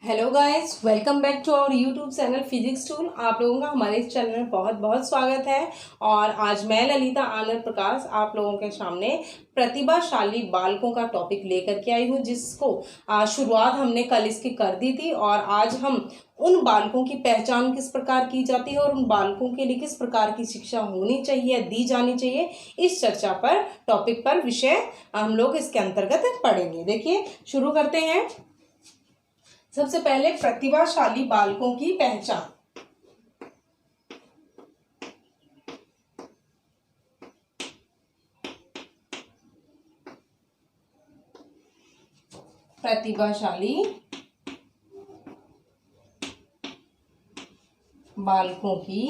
Hello guys, welcome back to our YouTube channel physics tool. आप लोगों का हमारे इस चैनल में बहुत बहुत स्वागत है। और आज मैं ललिता आनंद प्रकाश आप लोगों के सामने प्रतिभाशाली बालकों का टॉपिक लेकर के आई हूँ, जिसको शुरुआत हमने कल इसकी कर दी थी। और आज हम उन बालकों की पहचान किस प्रकार की जाती है और उन बालकों के लिए किस प्रकार की शिक्षा होनी चाहिए, दी जानी चाहिए, इस चर्चा पर टॉपिक पर विषय हम लोग इसके अंतर्गत पढ़ेंगे। देखिए, शुरू करते हैं। सबसे पहले प्रतिभाशाली बालकों की पहचान। प्रतिभाशाली बालकों की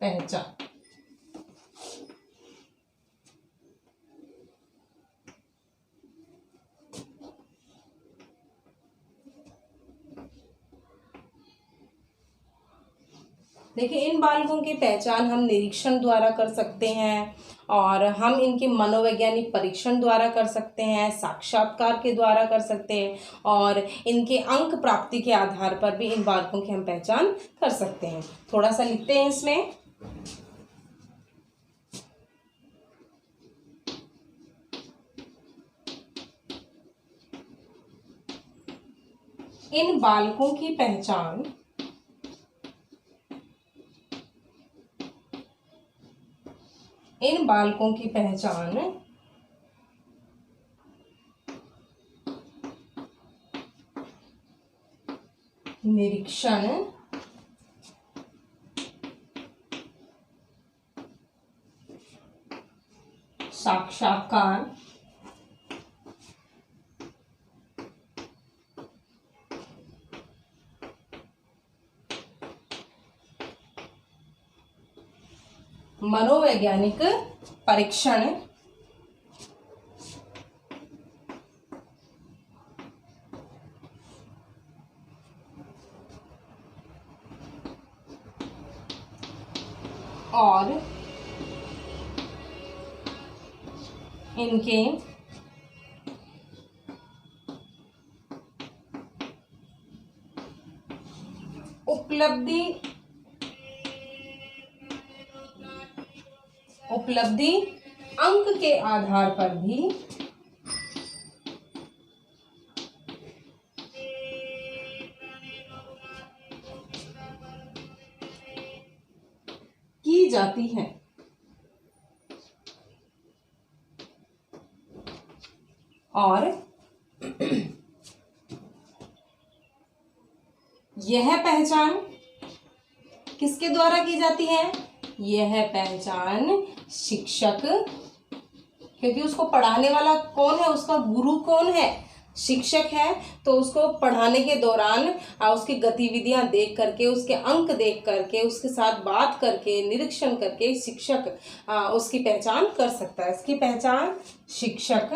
पहचान। देखिए, इन बालकों की पहचान हम निरीक्षण द्वारा कर सकते हैं और हम इनके मनोवैज्ञानिक परीक्षण द्वारा कर सकते हैं, साक्षात्कार के द्वारा कर सकते हैं और इनके अंक प्राप्ति के आधार पर भी इन बालकों की हम पहचान कर सकते हैं। थोड़ा सा लिखते हैं इसमें। इन बालकों की पहचान निरीक्षण, साक्षात्कार, मनोवैज्ञानिक परीक्षण और इनके उपलब्धि अंक के आधार पर भी की जाती है। और यह पहचान किसके द्वारा की जाती है? यह पहचान शिक्षक, क्योंकि उसको पढ़ाने वाला कौन है, उसका गुरु कौन है? शिक्षक है। तो उसको पढ़ाने के दौरान उसकी गतिविधियां देख करके, उसके अंक देख करके, उसके साथ बात करके, निरीक्षण करके शिक्षक उसकी पहचान कर सकता है। इसकी पहचान शिक्षक।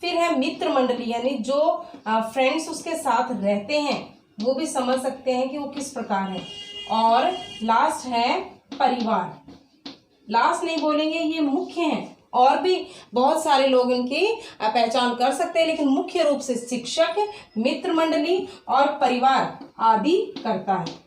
फिर है मित्र मंडली, यानी जो फ्रेंड्स उसके साथ रहते हैं वो भी समझ सकते हैं कि वो किस प्रकार है। और लास्ट है परिवार। लास्ट नहीं बोलेंगे, ये मुख्य हैं। और भी बहुत सारे लोग इनकी पहचान कर सकते हैं, लेकिन मुख्य रूप से शिक्षक, मित्र मंडली और परिवार आदि करता है।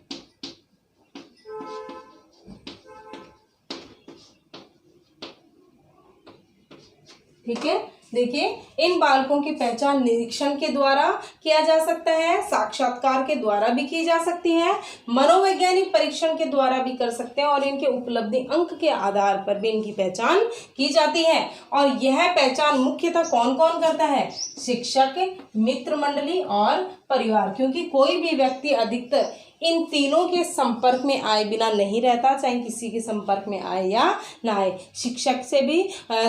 ठीक है। देखिए, इन बालकों की पहचान निरीक्षण के द्वारा किया जा सकता है, साक्षात्कार के द्वारा भी की जा सकती है, मनोवैज्ञानिक परीक्षण के द्वारा भी कर सकते हैं और इनके उपलब्धि अंक के आधार पर भी इनकी पहचान की जाती है। और यह पहचान मुख्यतः कौन कौन करता है? शिक्षक, मित्र मंडली और परिवार। क्योंकि कोई भी व्यक्ति अधिकतर इन तीनों के संपर्क में आए बिना नहीं रहता, चाहे किसी के संपर्क में आए या ना आए। शिक्षक से भी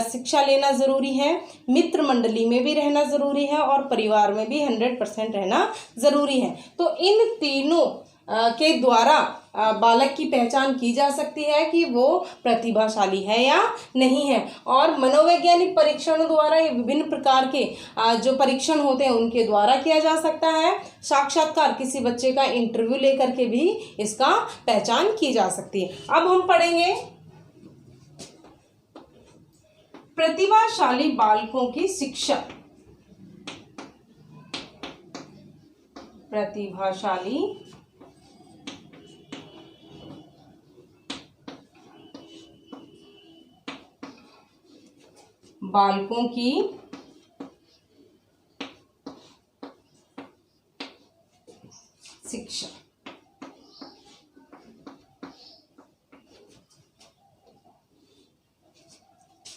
शिक्षा लेना जरूरी है, मित्र मंडली में भी रहना जरूरी है और परिवार में भी 100% रहना जरूरी है। तो इन तीनों के द्वारा बालक की पहचान की जा सकती है कि वो प्रतिभाशाली है या नहीं है। और मनोवैज्ञानिक परीक्षण द्वारा ये विभिन्न प्रकार के जो परीक्षण होते हैं उनके द्वारा किया जा सकता है। साक्षात्कार, किसी बच्चे का इंटरव्यू लेकर के भी इसका पहचान की जा सकती है। अब हम पढ़ेंगे प्रतिभाशाली बालकों की शिक्षा। प्रतिभाशाली बालकों की शिक्षा।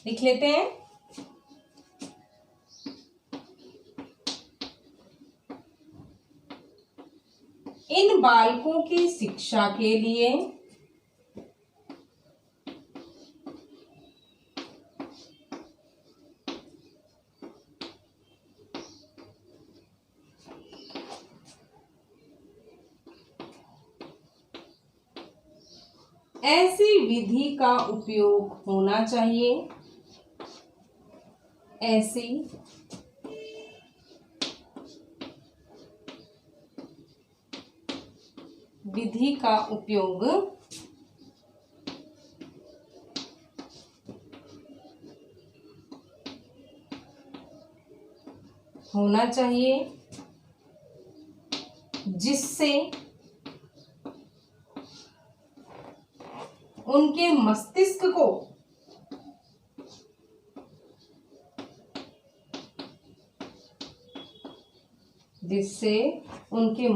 लिख लेते हैं। इन बालकों की शिक्षा के लिए ऐसी विधि का उपयोग होना चाहिए। ऐसी विधि का उपयोग होना चाहिए जिससे उनके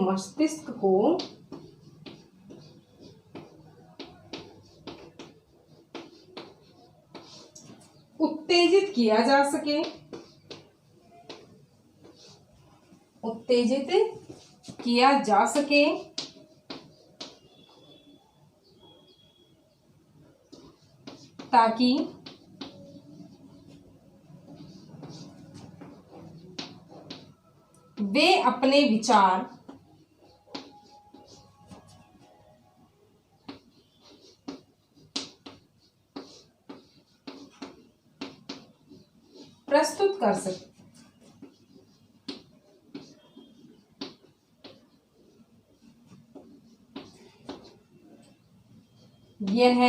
मस्तिष्क को उत्तेजित किया जा सके। उत्तेजित किया जा सके ताकि वे अपने विचार प्रस्तुत कर सके। यह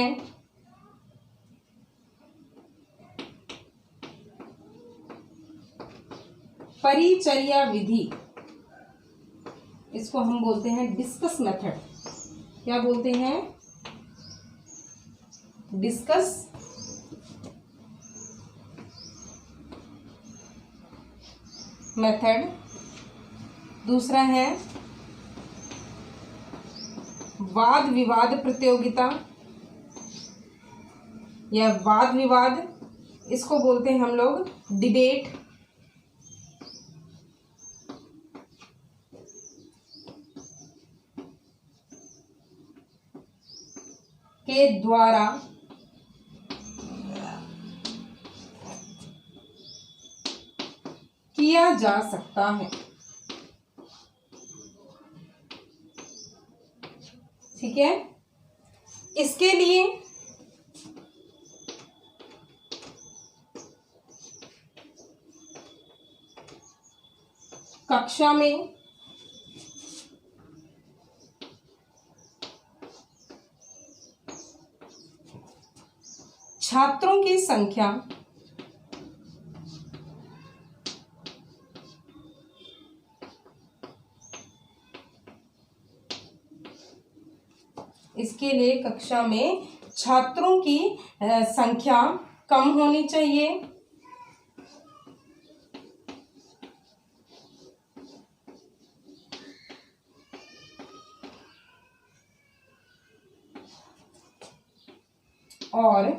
परिचर्या विधि, इसको हम बोलते हैं डिस्कस मेथड। क्या बोलते हैं? Discuss method. दूसरा है वाद विवाद प्रतियोगिता या वाद विवाद, इसको बोलते हैं हम लोग डिबेट। के द्वारा किया जा सकता है। ठीक है। इसके लिए कक्षा में छात्रों की संख्या इसके लिए कक्षा में छात्रों की संख्या कम होनी चाहिए और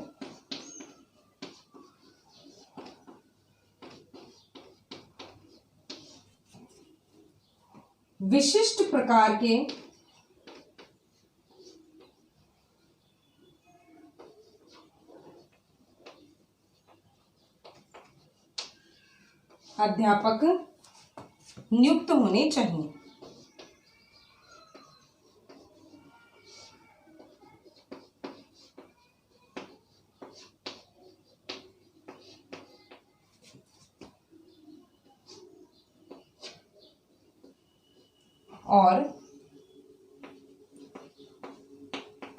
विशिष्ट प्रकार के अध्यापक नियुक्त होने चाहिए। और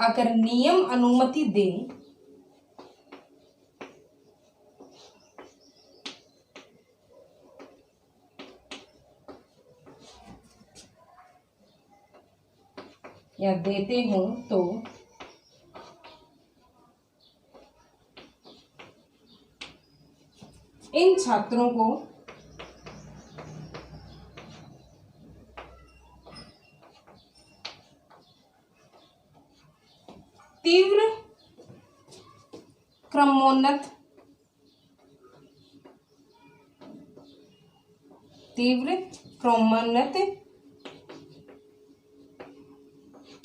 अगर नियम अनुमति दे या देते हो तो इन छात्रों को तीव्र क्रमोन्नत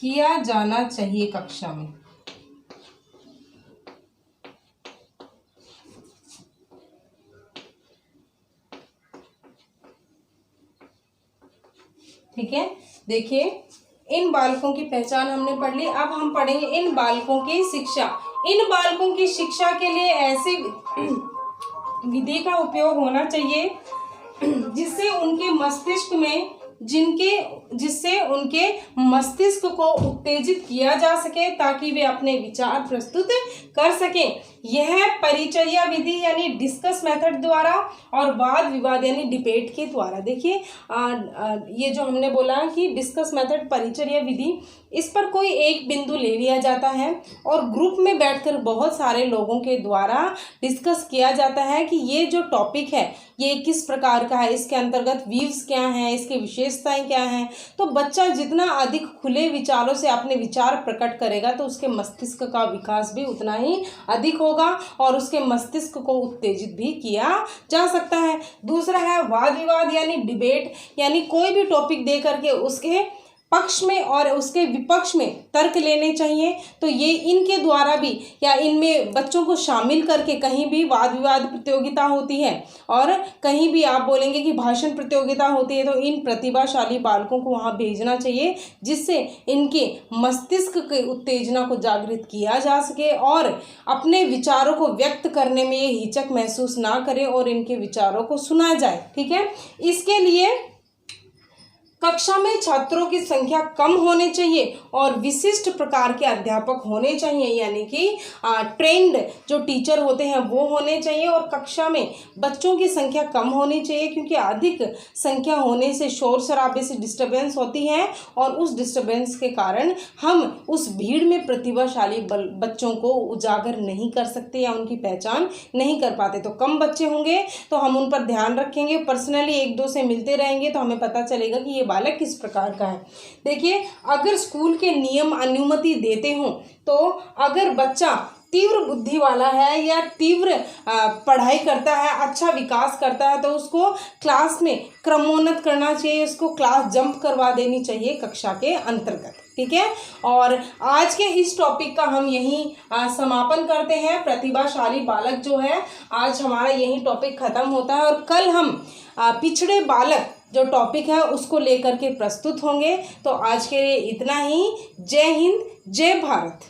किया जाना चाहिए कक्षा में। ठीक है, देखिए इन बालकों की पहचान हमने पढ़ ली। अब हम पढ़ेंगे इन बालकों की शिक्षा। इन बालकों की शिक्षा के लिए ऐसी विधि का उपयोग होना चाहिए जिससे उनके मस्तिष्क को उत्तेजित किया जा सके ताकि वे अपने विचार प्रस्तुत कर सकें। यह परिचर्या विधि यानी डिस्कस मेथड द्वारा और वाद विवाद यानी डिबेट के द्वारा, देखिए ये जो हमने बोला कि डिस्कस मेथड परिचर्या विधि, इस पर कोई एक बिंदु ले लिया जाता है और ग्रुप में बैठकर बहुत सारे लोगों के द्वारा डिस्कस किया जाता है कि ये जो टॉपिक है ये किस प्रकार का है, इसके अंतर्गत व्यूज क्या हैं, इसकी विशेषताएं क्या हैं। तो बच्चा जितना अधिक खुले विचारों से अपने विचार प्रकट करेगा तो उसके मस्तिष्क का विकास भी उतना ही अधिक होगा और उसके मस्तिष्क को उत्तेजित भी किया जा सकता है। दूसरा है वाद विवाद यानी डिबेट, यानी कोई भी टॉपिक दे करके उसके पक्ष में और उसके विपक्ष में तर्क लेने चाहिए। तो ये इनके द्वारा भी या इनमें बच्चों को शामिल करके कहीं भी वाद विवाद प्रतियोगिता होती है और कहीं भी आप बोलेंगे कि भाषण प्रतियोगिता होती है, तो इन प्रतिभाशाली बालकों को वहाँ भेजना चाहिए जिससे इनके मस्तिष्क के उत्तेजना को जागृत किया जा सके और अपने विचारों को व्यक्त करने में ये हिचक महसूस ना करें और इनके विचारों को सुना जाए। ठीक है, इसके लिए कक्षा में छात्रों की संख्या कम होनी चाहिए और विशिष्ट प्रकार के अध्यापक होने चाहिए, यानी कि ट्रेंड जो टीचर होते हैं वो होने चाहिए। और कक्षा में बच्चों की संख्या कम होनी चाहिए क्योंकि अधिक संख्या होने से शोर शराबे से डिस्टर्बेंस होती है और उस डिस्टर्बेंस के कारण हम उस भीड़ में प्रतिभाशाली बच्चों को उजागर नहीं कर सकते या उनकी पहचान नहीं कर पाते। तो कम बच्चे होंगे तो हम उन पर ध्यान रखेंगे, पर्सनली एक दो से मिलते रहेंगे तो हमें पता चलेगा कि ये बालक किस प्रकार का है। देखिए, अगर स्कूल के नियम अनुमति देते हो तो अगर बच्चा तीव्र बुद्धि वाला है या तीव्र पढ़ाई करता है, अच्छा विकास करता है, तो उसको क्लास में क्रमोन्नत करना चाहिए, उसको क्लास जंप करवा देनी चाहिए कक्षा के अंतर्गत। ठीक है, और आज के इस टॉपिक का हम यहीं समापन करते हैं। प्रतिभाशाली बालक जो है, आज हमारा यही टॉपिक खत्म होता है और कल हम पिछड़े बालक जो टॉपिक है उसको लेकर के प्रस्तुत होंगे। तो आज के लिए इतना ही। जय हिंद, जय भारत।